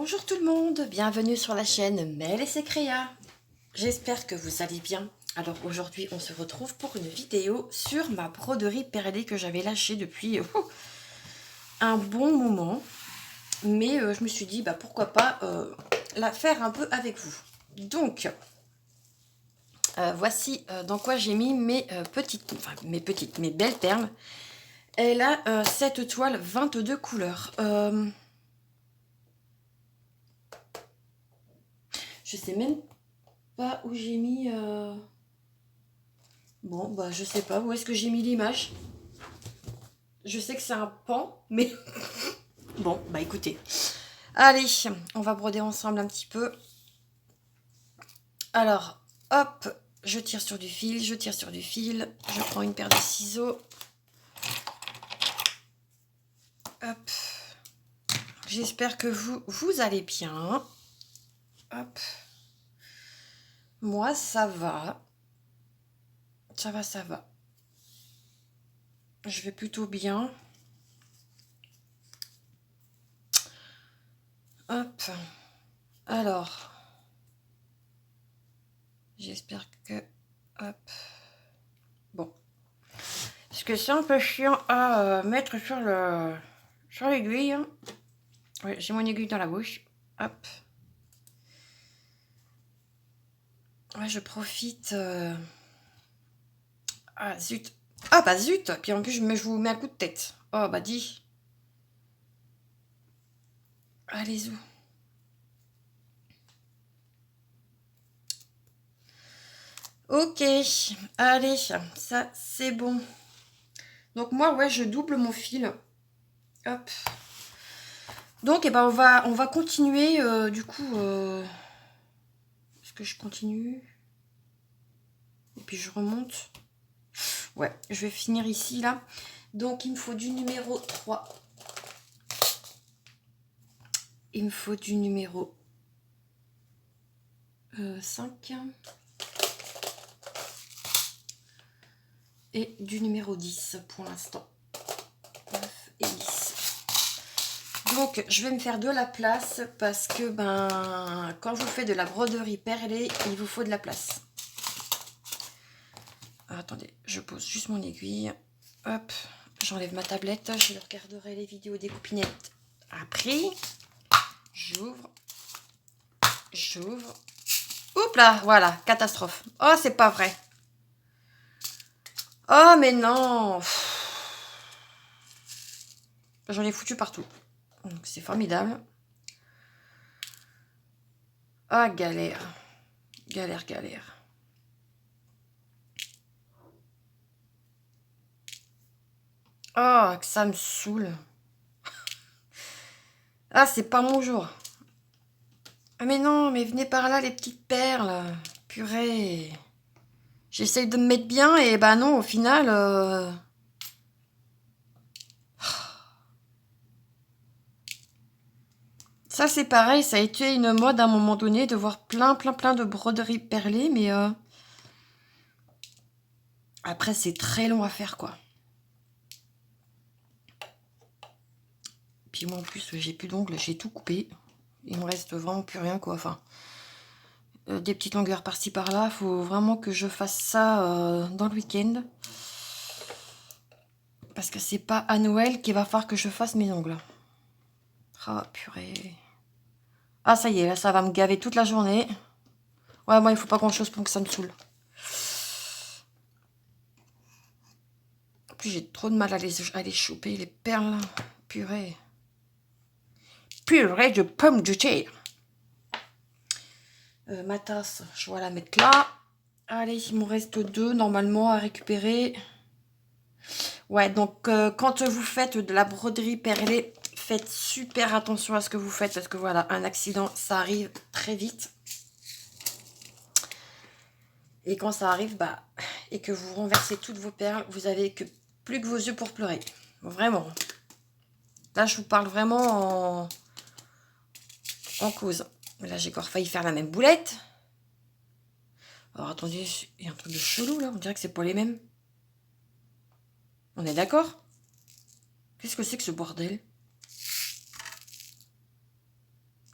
Bonjour tout le monde, bienvenue sur la chaîne Mel et ses créas. J'espère que vous allez bien. Alors aujourd'hui on se retrouve pour une vidéo sur ma broderie perlée que j'avais lâchée depuis un bon moment. Mais je me suis dit pourquoi pas la faire un peu avec vous. Donc voici dans quoi j'ai mis mes mes belles perles. Elle a cette toile 22 couleurs. Je sais même pas où j'ai mis... Bon, je sais pas où est-ce que j'ai mis l'image. Je sais que c'est un pan, mais... Bon, écoutez. Allez, on va broder ensemble un petit peu. Alors, hop, je tire sur du fil, je tire sur du fil. Je prends une paire de ciseaux. Hop. J'espère que vous allez bien. Hop. Moi, ça va. Ça va, ça va. Je vais plutôt bien. Hop. Alors. J'espère que... Hop. Bon. Parce que c'est un peu chiant à mettre sur l'aiguille. Oui, j'ai mon aiguille dans la bouche. Hop. Ouais, je profite. Ah, zut. Ah, zut. Puis en plus, je vous mets un coup de tête. Oh, dis. Allez-y. Ok. Allez, ça, c'est bon. Donc, moi, ouais, je double mon fil. Hop. Donc, on va continuer, du coup... Est-ce que je continue? Et puis, je remonte. Ouais, je vais finir ici, là. Donc, il me faut du numéro 3. Il me faut du numéro 5. Et du numéro 10 pour l'instant. 9 et 10. Donc, je vais me faire de la place parce que, quand vous faites de la broderie perlée, il vous faut de la place. Alors, attendez, je pose juste mon aiguille. Hop, j'enlève ma tablette. Je regarderai les vidéos des coupinettes après. J'ouvre. J'ouvre. Oups là, voilà, catastrophe. Oh, c'est pas vrai. Oh, mais non. J'en ai foutu partout. Donc, c'est formidable. Ah, galère. Galère, galère. Oh, que ça me saoule. Ah, c'est pas mon jour. Ah, mais non, mais venez par là, les petites perles. Purée. J'essaye de me mettre bien et non, au final... Ça, c'est pareil, ça a été une mode à un moment donné de voir plein de broderies perlées, mais... Après, c'est très long à faire, quoi. Puis moi, en plus, j'ai plus d'ongles, j'ai tout coupé. Il me reste vraiment plus rien, quoi. Enfin, des petites longueurs par-ci, par-là. Faut vraiment que je fasse ça dans le week-end. Parce que c'est pas à Noël qu'il va falloir que je fasse mes ongles. Ah, purée. Ah, ça y est, là, ça va me gaver toute la journée. Ouais, moi, il faut pas grand-chose pour que ça me saoule. En plus, j'ai trop de mal à les choper, les perles. Purée. Purée de pommes de terre. Ma tasse, je vais la mettre là. Allez, il me reste 2 normalement à récupérer. Ouais, donc quand vous faites de la broderie perlée, faites super attention à ce que vous faites. Parce que voilà, un accident, ça arrive très vite. Et quand ça arrive, et que vous renversez toutes vos perles, vous avez plus que vos yeux pour pleurer. Vraiment. Là, je vous parle vraiment en cause. Là, j'ai encore failli faire la même boulette. Alors, attendez, il y a un truc de chelou, là. On dirait que c'est pas les mêmes. On est d'accord? Qu'est-ce que c'est que ce bordel?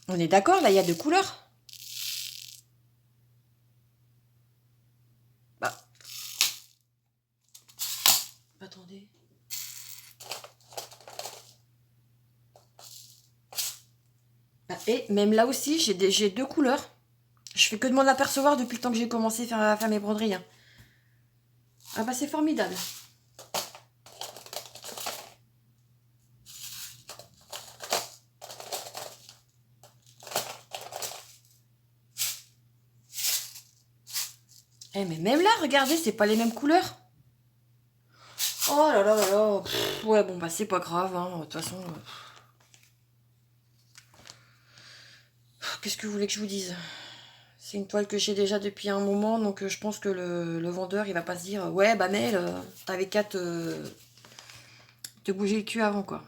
On est d'accord, là, il y a deux couleurs. Bah. Attendez. Bah, et même là aussi, j'ai deux couleurs. Je fais que de m'en apercevoir depuis le temps que j'ai commencé à faire mes broderies. Hein. Ah bah c'est formidable. Eh mais même là, regardez, c'est pas les mêmes couleurs. Oh là là là là. Pff, ouais bon bah c'est pas grave. Hein. De toute façon... Qu'est-ce que vous voulez que je vous dise? C'est une toile que j'ai déjà depuis un moment, donc je pense que le vendeur, il va pas se dire « Ouais, bah Mel, t'avais qu'à te bouger le cul avant, quoi. »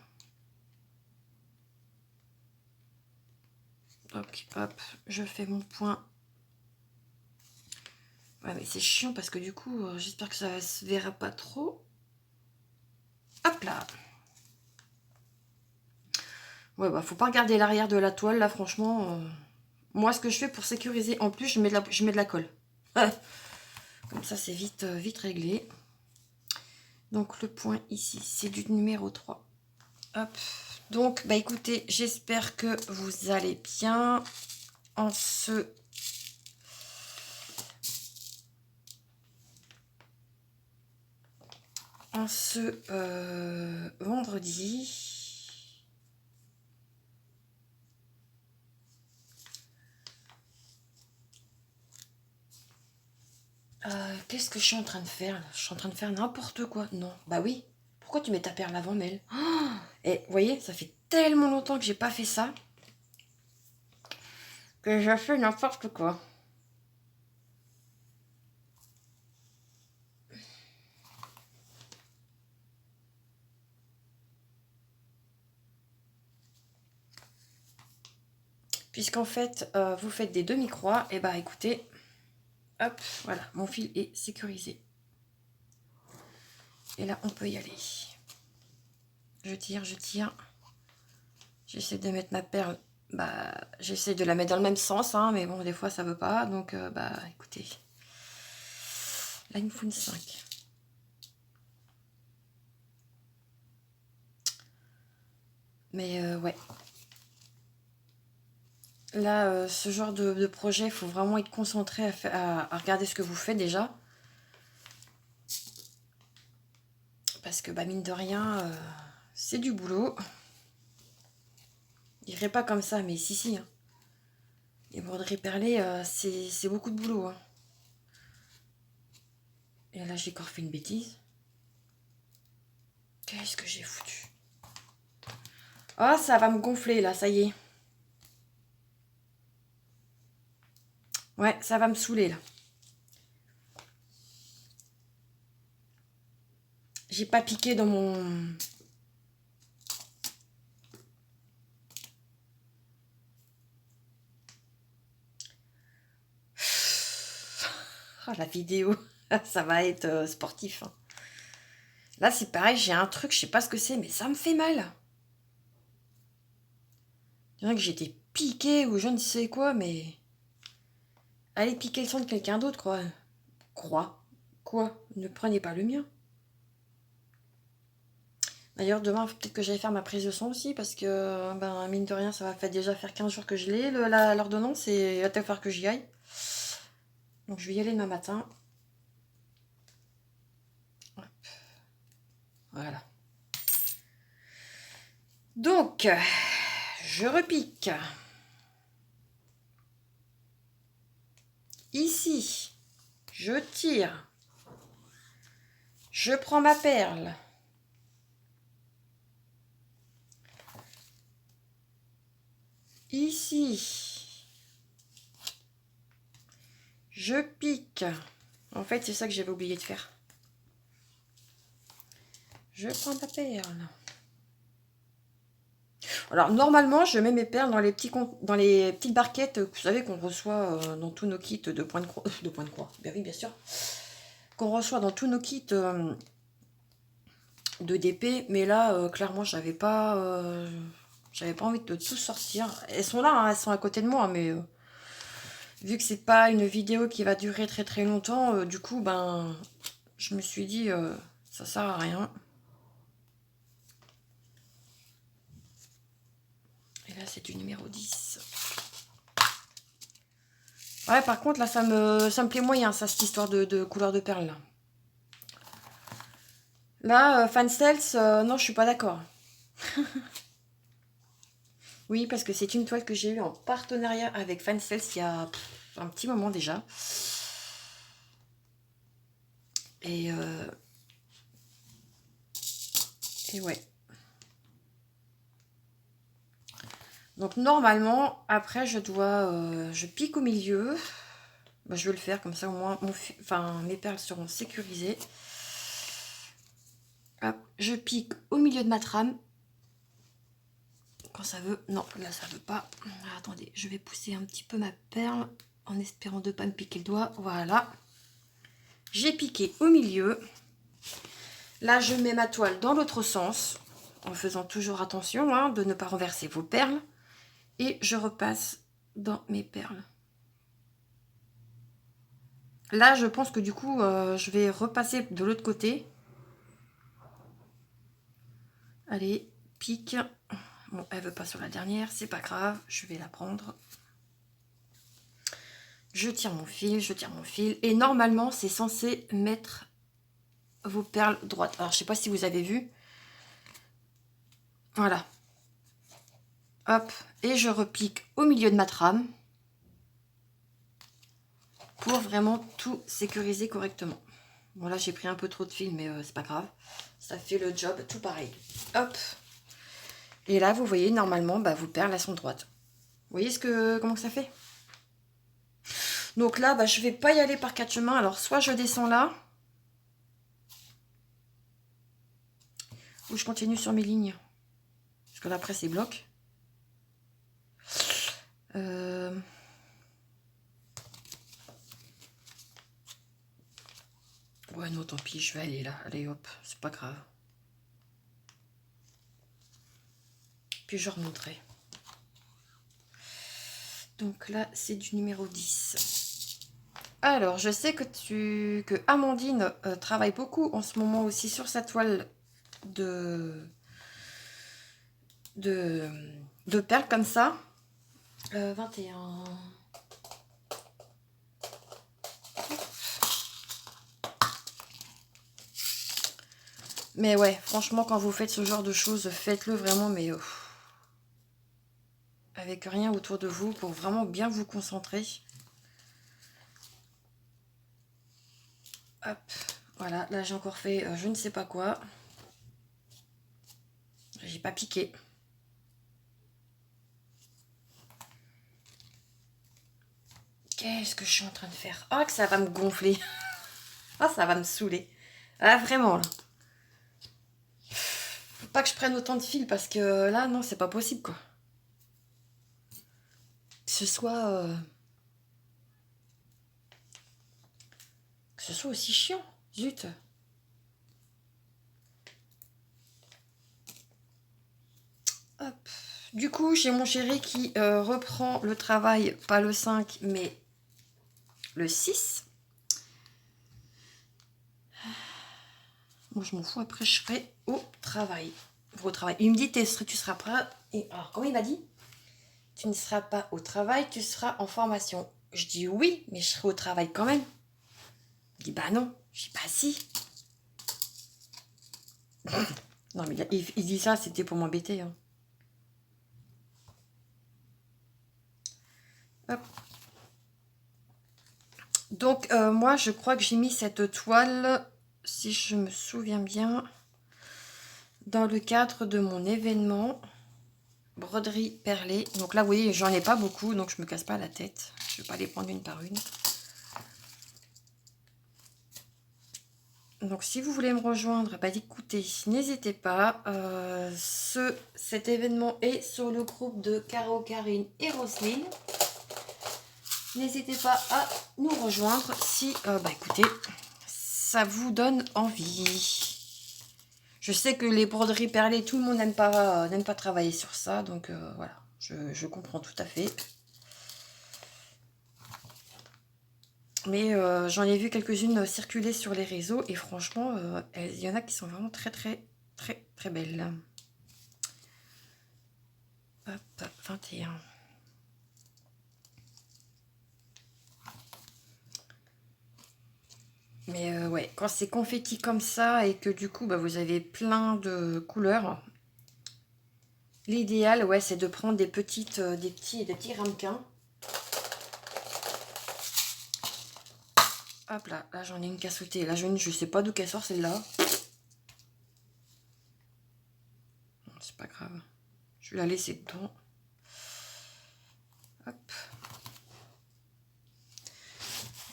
Donc, hop, je fais mon point. Ouais, mais c'est chiant parce que du coup, j'espère que ça se verra pas trop. Hop là. Ouais, bah faut pas regarder l'arrière de la toile, là, franchement. Moi, ce que je fais pour sécuriser, en plus, je mets de la colle. Comme ça, c'est vite réglé. Donc, le point ici, c'est du numéro 3. Hop. Donc, bah écoutez, j'espère que vous allez bien en ce vendredi. Qu'est-ce que je suis en train de faire là? Je suis en train de faire n'importe quoi. Non, bah oui. Pourquoi tu mets ta perle avant, Mel? Et vous voyez, ça fait tellement longtemps que j'ai pas fait ça que j'ai fait n'importe quoi. Puisqu'en fait, vous faites des demi-croix, et bah écoutez, hop, voilà, mon fil est sécurisé. Et là, on peut y aller. Je tire. J'essaie de mettre ma perle. Bah, j'essaie de la mettre dans le même sens, hein, mais bon, des fois, ça veut pas. Donc, bah, écoutez. Là, il me faut une 5. Mais, ouais. Là, ce genre de projet, il faut vraiment être concentré à regarder ce que vous faites déjà. Parce que, bah, mine de rien, c'est du boulot. Je dirais pas comme ça, mais si. Hein. Les broderies perlées, c'est beaucoup de boulot. Hein. Et là, j'ai encore fait une bêtise. Qu'est-ce que j'ai foutu? Oh, ça va me gonfler, là, ça y est. Ouais, ça va me saouler, là. J'ai pas piqué dans mon... Oh, la vidéo, ça va être sportif. Hein. Là, c'est pareil, j'ai un truc, je sais pas ce que c'est, mais ça me fait mal. Je dirais que j'étais piqué ou je ne sais quoi, mais... Allez piquer le sang de quelqu'un d'autre, quoi. Quoi? Ne prenez pas le mien. D'ailleurs, demain, peut-être que j'allais faire ma prise de sang aussi, parce que, ben, mine de rien, ça va déjà faire 15 jours que je l'ai, l'ordonnance, et il va peut-être falloir que j'y aille. Donc, je vais y aller demain matin. Hop. Voilà. Donc, je repique. Ici, je tire. Je prends ma perle. Ici, je pique. En fait, c'est ça que j'avais oublié de faire. Je prends ma perle. Alors, normalement, je mets mes perles dans les petites barquettes, vous savez, qu'on reçoit dans tous nos kits de points de croix. De points de croix, bien oui, bien sûr. Qu'on reçoit dans tous nos kits de DP. Mais là, clairement, j'avais pas J'avais pas envie de tout sortir. Elles sont là, hein, elles sont à côté de moi, mais vu que c'est pas une vidéo qui va durer très très longtemps, du coup, ben, je me suis dit, ça sert à rien. Et là, c'est du numéro 10. Ouais, par contre, là, ça me plaît moyen, ça, cette histoire de couleur de perles, là. Là, Fansels, non, je suis pas d'accord. Oui, parce que c'est une toile que j'ai eue en partenariat avec Fansels il y a un petit moment déjà. Et ouais. Donc normalement, après je pique au milieu. Bah, je vais le faire comme ça au moins mes perles seront sécurisées. Hop, je pique au milieu de ma trame. Quand ça veut. Non, là ça veut pas. Alors, attendez, je vais pousser un petit peu ma perle en espérant de ne pas me piquer le doigt. Voilà. J'ai piqué au milieu. Là, je mets ma toile dans l'autre sens, en faisant toujours attention hein, de ne pas renverser vos perles. Et je repasse dans mes perles. Là, je pense que du coup, je vais repasser de l'autre côté. Allez, pique. Bon, elle veut pas sur la dernière, c'est pas grave, je vais la prendre. Je tire mon fil, je tire mon fil. Et normalement, c'est censé mettre vos perles droites. Alors, je sais pas si vous avez vu. Voilà. Hop, et je repique au milieu de ma trame. Pour vraiment tout sécuriser correctement. Bon, là, j'ai pris un peu trop de fil, mais c'est pas grave. Ça fait le job, tout pareil. Hop. Et là, vous voyez, normalement, bah, vos perles, elles sont droites. Vous voyez comment ça fait? Donc là, bah, je vais pas y aller par quatre chemins. Alors, soit je descends là, ou je continue sur mes lignes. Parce que là, après, c'est bloc. Ouais, non, tant pis, je vais aller là. Allez, hop, c'est pas grave. Puis je remonterai. Donc là, c'est du numéro 10. Alors, je sais que Amandine travaille beaucoup en ce moment aussi sur sa toile de perles comme ça. 21. Mais ouais, franchement, quand vous faites ce genre de choses, faites-le vraiment, mais avec rien autour de vous pour vraiment bien vous concentrer. Hop, voilà, là j'ai encore fait je ne sais pas quoi. J'ai pas piqué. Qu'est-ce que je suis en train de faire? Ah, que ça va me gonfler. Ah, ça va me saouler. Ah, vraiment, là. Faut pas que je prenne autant de fil parce que là, non, c'est pas possible, quoi. Que ce soit aussi chiant. Zut. Hop. Du coup, j'ai mon chéri qui reprend le travail, pas le 5, mais le 6. Moi, je m'en fous, après, je serai au travail. Il me dit, tu seras prêt. Et alors, comment il m'a dit? Tu ne seras pas au travail, tu seras en formation. Je dis oui, mais je serai au travail quand même. Il dit, bah non. Je dis, bah si. Non, mais il dit ça, c'était pour m'embêter. Hein. Hop. Donc, moi, je crois que j'ai mis cette toile, si je me souviens bien, dans le cadre de mon événement broderie perlée. Donc là, vous voyez, j'en ai pas beaucoup, donc je me casse pas la tête. Je vais pas les prendre une par une. Donc, si vous voulez me rejoindre, bah, écoutez, n'hésitez pas. Cet événement est sur le groupe de Caro, Karine et Roselyne. N'hésitez pas à nous rejoindre si, bah, écoutez, ça vous donne envie. Je sais que les broderies perlées, tout le monde n'aime pas travailler sur ça. Donc voilà, je comprends tout à fait. Mais j'en ai vu quelques-unes circuler sur les réseaux. Et franchement, il y en a qui sont vraiment très belles. Hop, 21. Mais ouais, quand c'est confetti comme ça et que du coup, bah, vous avez plein de couleurs, l'idéal, ouais, c'est de prendre des petits ramequins. Hop là, là j'en ai une qui a sauté. Là, je sais pas d'où qu'elle sort celle-là. C'est pas grave. Je vais la laisser dedans. Hop.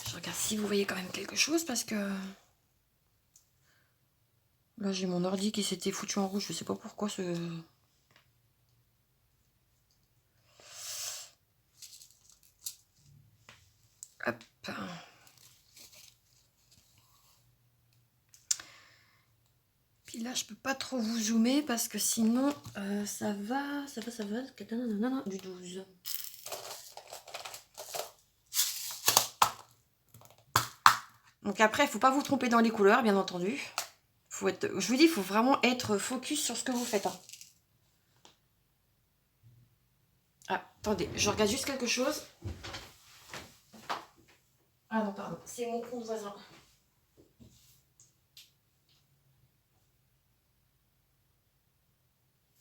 Je regarde si vous voyez quand même quelque chose parce que... Là, j'ai mon ordi qui s'était foutu en rouge. Je sais pas pourquoi ce... Hop. Puis là, je peux pas trop vous zoomer parce que sinon, ça va. Du 12. Donc après, il faut pas vous tromper dans les couleurs, bien entendu. Faut être, je vous dis, il faut vraiment être focus sur ce que vous faites. Hein. Ah, attendez, je regarde juste quelque chose. Ah non, pardon, c'est mon compte voisin.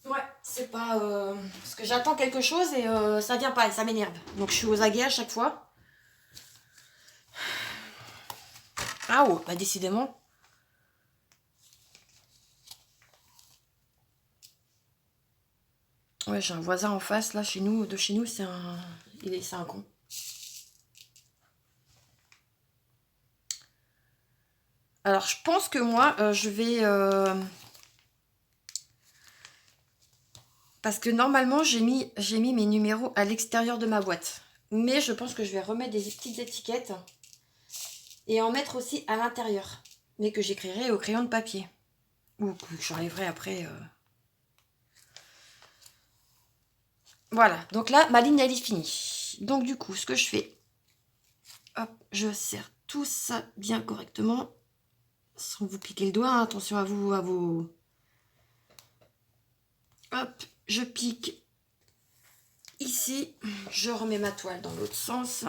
Ouais, c'est pas... parce que j'attends quelque chose et ça vient pas et ça m'énerve. Donc je suis aux aguets à chaque fois. Ah oh, bah décidément. Ouais, j'ai un voisin en face, là, chez nous, c'est un... c'est un con. Alors, je pense que moi, je vais... Parce que normalement, j'ai mis mes numéros à l'extérieur de ma boîte. Mais je pense que je vais remettre des petites étiquettes et en mettre aussi à l'intérieur. Mais que j'écrirai au crayon de papier. Ou que j'enlèverai après. Voilà, donc là, ma ligne, elle est finie. Donc du coup, ce que je fais, hop, je serre tout ça bien correctement. Sans vous piquer le doigt, hein, attention à vous... Hop, je pique ici. Je remets ma toile dans l'autre sens.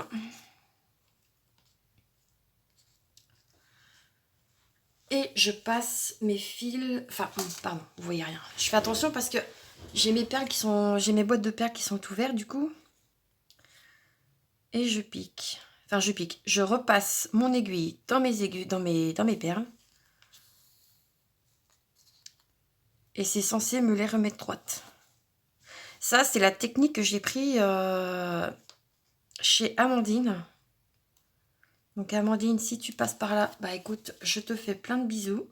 Et je passe mes fils... Enfin, pardon, vous voyez rien. Je fais attention parce que j'ai mes perles qui sont... J'ai mes boîtes de perles qui sont ouvertes du coup. Et je pique. Enfin, je pique. Je repasse mon aiguille dans mes aiguilles, dans mes perles. Et c'est censé me les remettre droites. Ça, c'est la technique que j'ai pris chez Amandine. Donc Amandine, si tu passes par là, bah écoute, je te fais plein de bisous.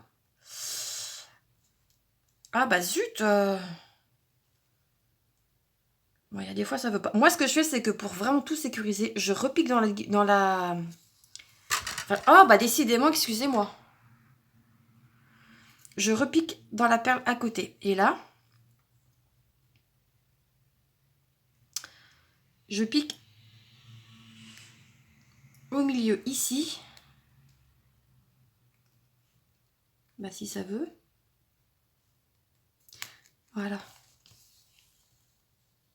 Ah bah zut Bon, il y a des fois, ça veut pas. Moi, ce que je fais, c'est que pour vraiment tout sécuriser, je repique dans la... Enfin, oh, bah décidément, excusez-moi. Je repique dans la perle à côté. Et là, je pique au milieu ici. Bah si ça veut. Voilà.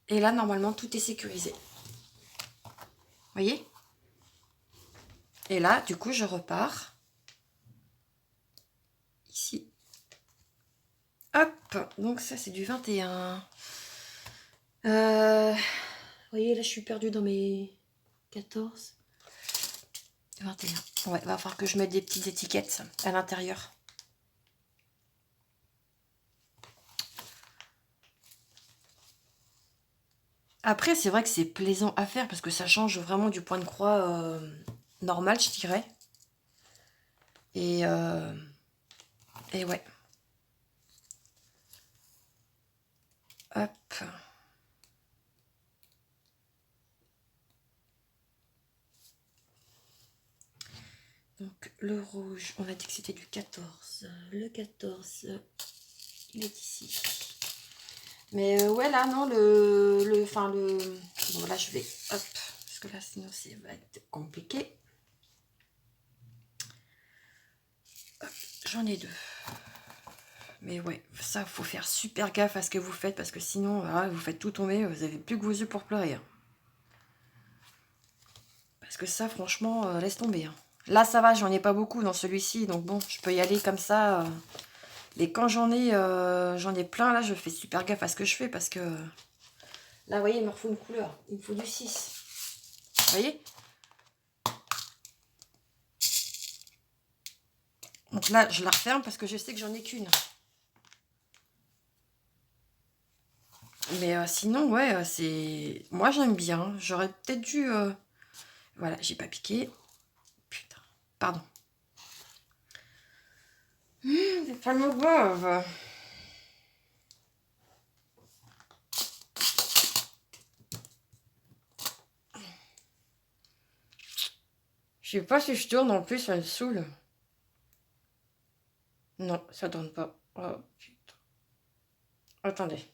Et là, normalement, tout est sécurisé. Vous voyez? Et là, du coup, je repars. Ici. Hop. Donc ça, c'est du 21. Vous voyez, là, je suis perdue dans mes 14. 21. Ouais, va falloir que je mette des petites étiquettes à l'intérieur. Après, c'est vrai que c'est plaisant à faire parce que ça change vraiment du point de croix normal, je dirais. Et ouais. Hop. Donc, le rouge, on a dit que c'était du 14. Le 14. Il est ici. Mais ouais, là, non, bon, là, je vais... Hop, parce que là, sinon, ça va être compliqué. J'en ai 2. Mais ouais, ça, faut faire super gaffe à ce que vous faites, parce que sinon, vous faites tout tomber, vous avez plus que vos yeux pour pleurer. Hein. Parce que ça, franchement, laisse tomber. Hein. Là, ça va, j'en ai pas beaucoup dans celui-ci, donc bon, je peux y aller comme ça. Mais quand j'en ai plein, là, je fais super gaffe à ce que je fais, parce que... Là, vous voyez, il me faut une couleur, il me faut du 6. Vous voyez? Donc là, je la referme parce que je sais que j'en ai qu'une. Mais sinon, ouais, c'est... Moi, j'aime bien. J'aurais peut-être dû... Voilà, j'ai pas piqué. Putain, pardon. C'est pas grave. Je sais pas si je tourne, en plus, ça me saoule. Non, ça tourne pas. Oh, putain. Attendez.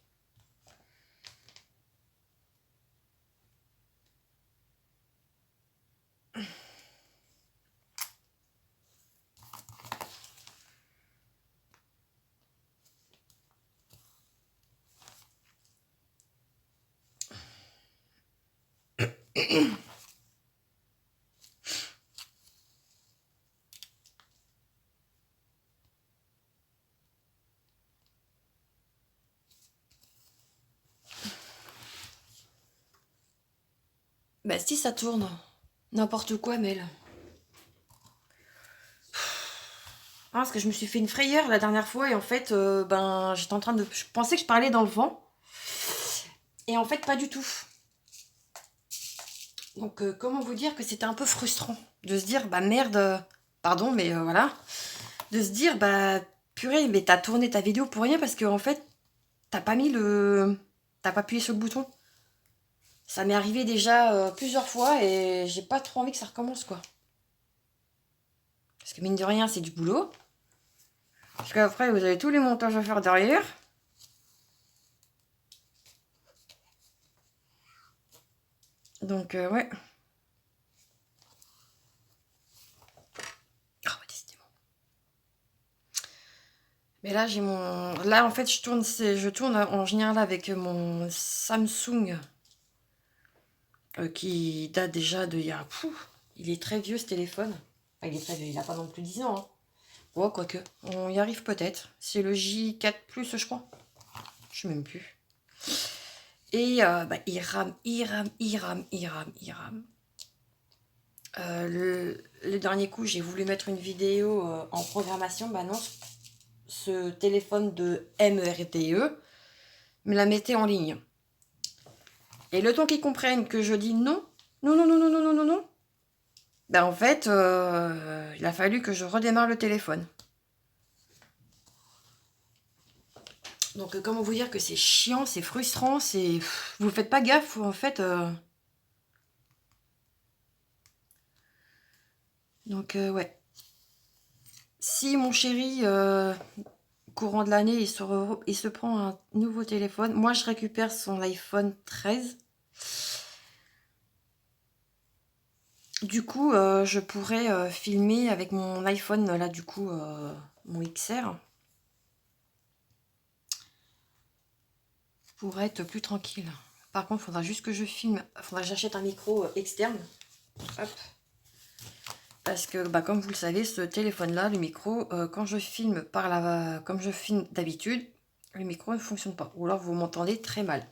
Bah si, ça tourne. N'importe quoi, Mel. Ah, parce que je me suis fait une frayeur la dernière fois et en fait, ben, j'étais en train de... Je pensais que je parlais dans le vent. Et en fait, pas du tout. Donc, comment vous dire que c'était un peu frustrant de se dire, bah merde, pardon, mais voilà. De se dire, bah purée, mais t'as tourné ta vidéo pour rien parce que en fait, t'as pas mis le... T'as pas appuyé sur le bouton. Ça m'est arrivé déjà plusieurs fois et j'ai pas trop envie que ça recommence, quoi. Parce que mine de rien, c'est du boulot. Parce qu'après, vous avez tous les montages à faire derrière. Donc, ouais. Oh, décidément. Mais là, j'ai mon... Là, en fait, je tourne en général avec mon Samsung qui date déjà de... Il est très vieux, ce téléphone. Enfin, il est très vieux, il n'a pas non plus 10 ans. Hein. Oh, quoique. On y arrive peut-être. C'est le J4+, je crois. Je sais même plus. Et bah, il rame. Le dernier coup, j'ai voulu mettre une vidéo en programmation. Bah non, ce téléphone de MRTE me la mettait en ligne. Et le temps qu'ils comprennent que je dis non, bah en fait, il a fallu que je redémarre le téléphone. Donc comment vous dire que c'est chiant, c'est frustrant, c'est... Vous faites pas gaffe, en fait... Donc ouais. Si mon chéri, courant de l'année, il se prend un nouveau téléphone, moi je récupère son iPhone 13. Du coup, je pourrais filmer avec mon iPhone, là du coup, mon XR. Pour être plus tranquille. Par contre, il faudra juste que je filme. Il faudra que j'achète un micro externe. Hop. Parce que, bah, comme vous le savez, ce téléphone-là, le micro, quand je filme comme je filme d'habitude, le micro ne fonctionne pas. Ou alors vous m'entendez très mal.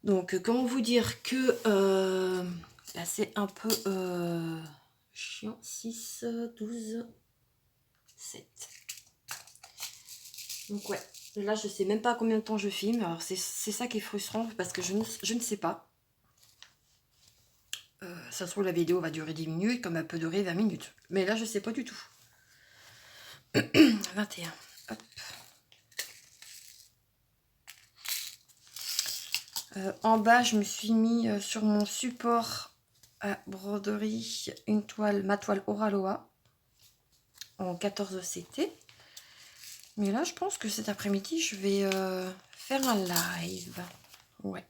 Donc, comment vous dire que là, c'est un peu chiant. 6, 12, 7. Donc, ouais. Là, je sais même pas combien de temps je filme. Alors, c'est ça qui est frustrant parce que je ne sais pas. Ça se trouve, la vidéo va durer 10 minutes, comme elle peut durer 20 minutes. Mais là, je sais pas du tout. 21. Hop. En bas, je me suis mis sur mon support à broderie ma toile Oraloa en 14 CT. Mais là, je pense que cet après-midi, je vais faire un live. Ouais.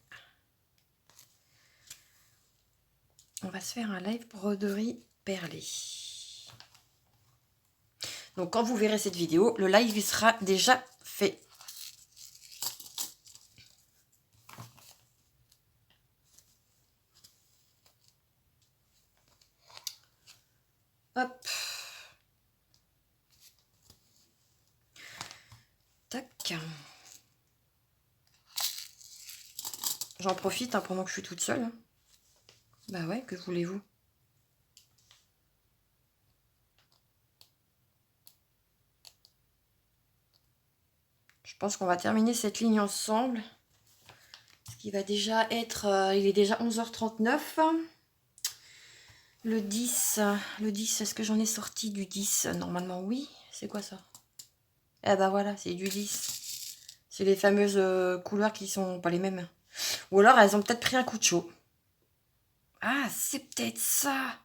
On va se faire un live broderie perlée. Donc, quand vous verrez cette vidéo, le live il sera déjà fait. Hop. Tac. J'en profite pendant que je suis toute seule. Bah ouais, que voulez-vous? Je pense qu'on va terminer cette ligne ensemble. Ce qui va déjà être... il est déjà 11h39. Le 10, est-ce que j'en ai sorti du 10? Normalement, oui. C'est quoi ça? Ah bah voilà, c'est du 10. C'est les fameuses couleurs qui sont pas les mêmes. Ou alors, elles ont peut-être pris un coup de chaud. Ah, c'est peut-être ça.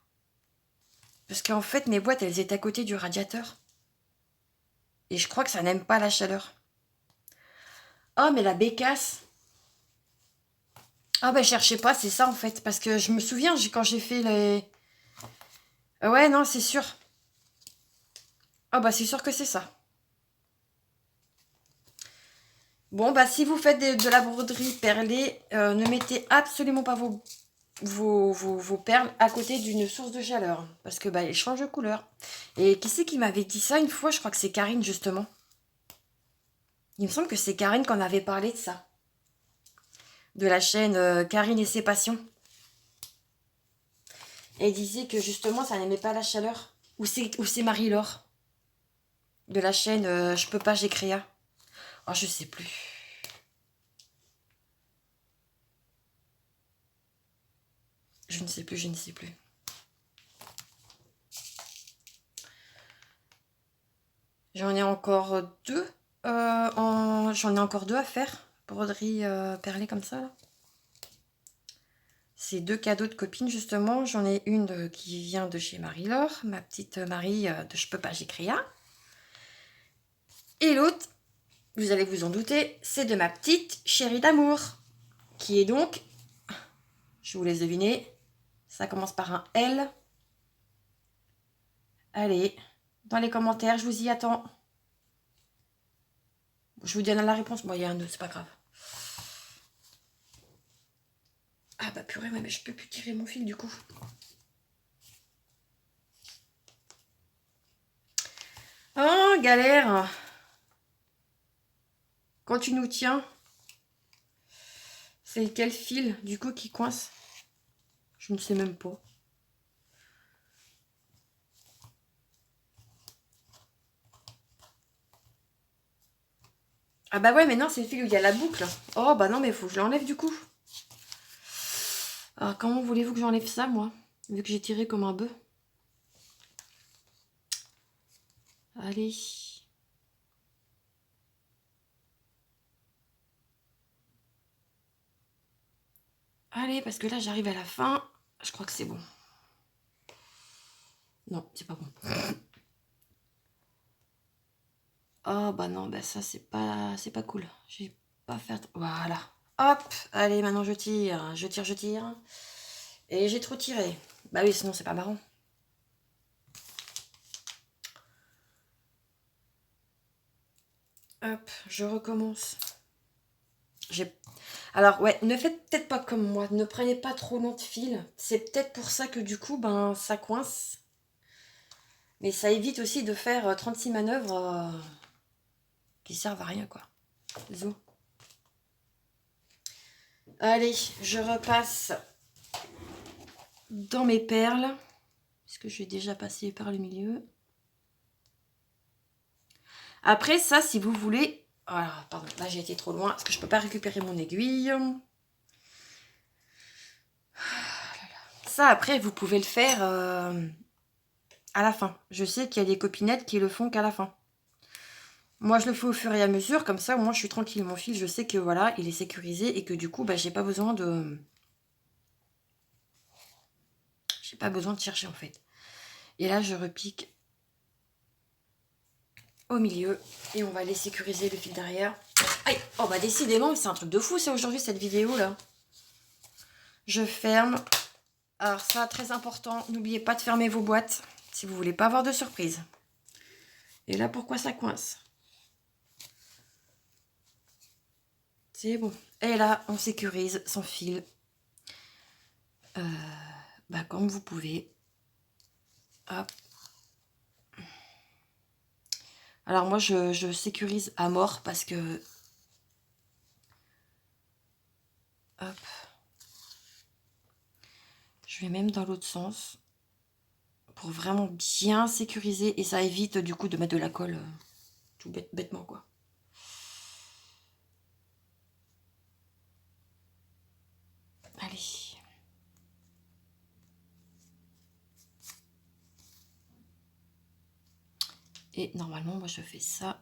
Parce qu'en fait, mes boîtes, elles étaient à côté du radiateur. Et je crois que ça n'aime pas la chaleur. Oh, mais la bécasse. Ah, bah, cherchez pas, c'est ça, en fait. Parce que je me souviens, quand j'ai fait les... Ouais, non, c'est sûr. Ah, bah, c'est sûr que c'est ça. Bon, bah, si vous faites de la broderie perlée, ne mettez absolument pas vos perles à côté d'une source de chaleur. Parce que, bah, elles changent de couleur. Et qui c'est qui m'avait dit ça une fois? Je crois que c'est Karine, justement. Il me semble que c'est Karine qu'on avait parlé de ça. De la chaîne Karine et ses passions. Elle disait que, justement, ça n'aimait pas la chaleur. Ou c'est Marie-Laure. De la chaîne Je peux pas, j'ai créa. Oh, je sais plus. Je ne sais plus, je ne sais plus. J'en ai encore deux. J'en ai encore deux à faire. Broderie perlée comme ça, là. C'est deux cadeaux de copines, justement. J'en ai une qui vient de chez Marie-Laure. Ma petite Marie de Je peux pas, j'ai créa. Et l'autre, vous allez vous en douter, c'est de ma petite chérie d'amour. Qui est donc... Je vous laisse deviner. Ça commence par un L. Allez, dans les commentaires, je vous y attends. Je vous donne la réponse. Bon, il y a un nœud, c'est pas grave. Ah bah purée, ouais, mais je peux plus tirer mon fil du coup. Oh, galère. Quand tu nous tiens, c'est quel fil du coup qui coince? Je ne sais même pas. Ah bah ouais, mais non, c'est le fil où il y a la boucle. Oh bah non, mais il faut que je l'enlève du coup. Alors comment voulez-vous que j'enlève ça, moi? Vu que j'ai tiré comme un bœuf. Allez. Allez, parce que là, j'arrive à la fin. Je crois que c'est bon. Non, c'est pas bon. Oh bah non, bah ça, c'est pas cool. J'ai pas fait... Voilà. Hop, allez, maintenant je tire. Je tire, je tire. Et j'ai trop tiré. Bah oui, sinon c'est pas marrant. Hop, je recommence. Alors ouais, ne faites peut-être pas comme moi. Ne prenez pas trop long de fil. C'est peut-être pour ça que du coup, ben, ça coince. Mais ça évite aussi de faire 36 manœuvres qui servent à rien, quoi. Zou. Allez, je repasse dans mes perles. Puisque je vais déjà passer par le milieu. Après, ça, si vous voulez... Voilà, pardon, là j'ai été trop loin, parce que je peux pas récupérer mon aiguille. Ça, après, vous pouvez le faire à la fin. Je sais qu'il y a des copinettes qui le font qu'à la fin. Moi, je le fais au fur et à mesure, comme ça, moi, je suis tranquille. Mon fil, je sais que, voilà, il est sécurisé et que, du coup, bah, j'ai pas besoin de... J'ai pas besoin de chercher, en fait. Et là, je repique. au milieu. Et on va aller sécuriser le fil derrière. Aïe. Oh bah décidément, c'est un truc de fou, c'est aujourd'hui cette vidéo là. Je ferme. Alors ça, très important, n'oubliez pas de fermer vos boîtes si vous voulez pas avoir de surprise. Et là, pourquoi ça coince? C'est bon. Et là, on sécurise son fil. Comme vous pouvez. Hop. Alors moi, je sécurise à mort parce que... Hop. Je vais même dans l'autre sens. Pour vraiment bien sécuriser. Et ça évite du coup de mettre de la colle tout bêtement quoi. Allez. Et normalement, moi, je fais ça.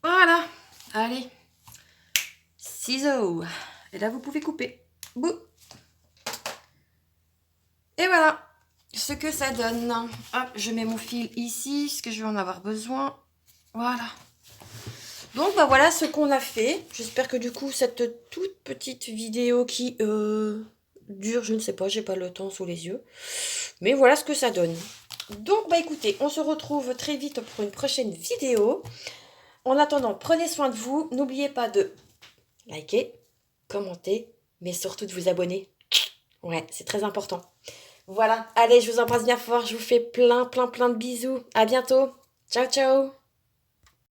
Voilà. Allez. Ciseaux. Et là, vous pouvez couper. Bouh. Et voilà ce que ça donne. Hop, je mets mon fil ici, ce que je vais en avoir besoin. Voilà. Donc, bah voilà ce qu'on a fait. J'espère que du coup, cette toute petite vidéo qui dure, je ne sais pas, j'ai pas le temps sous les yeux. Mais voilà ce que ça donne. Donc, bah écoutez, on se retrouve très vite pour une prochaine vidéo. En attendant, prenez soin de vous. N'oubliez pas de liker, commenter, mais surtout de vous abonner. Ouais, c'est très important. Voilà, allez, je vous embrasse bien fort. Je vous fais plein de bisous. À bientôt. Ciao, ciao.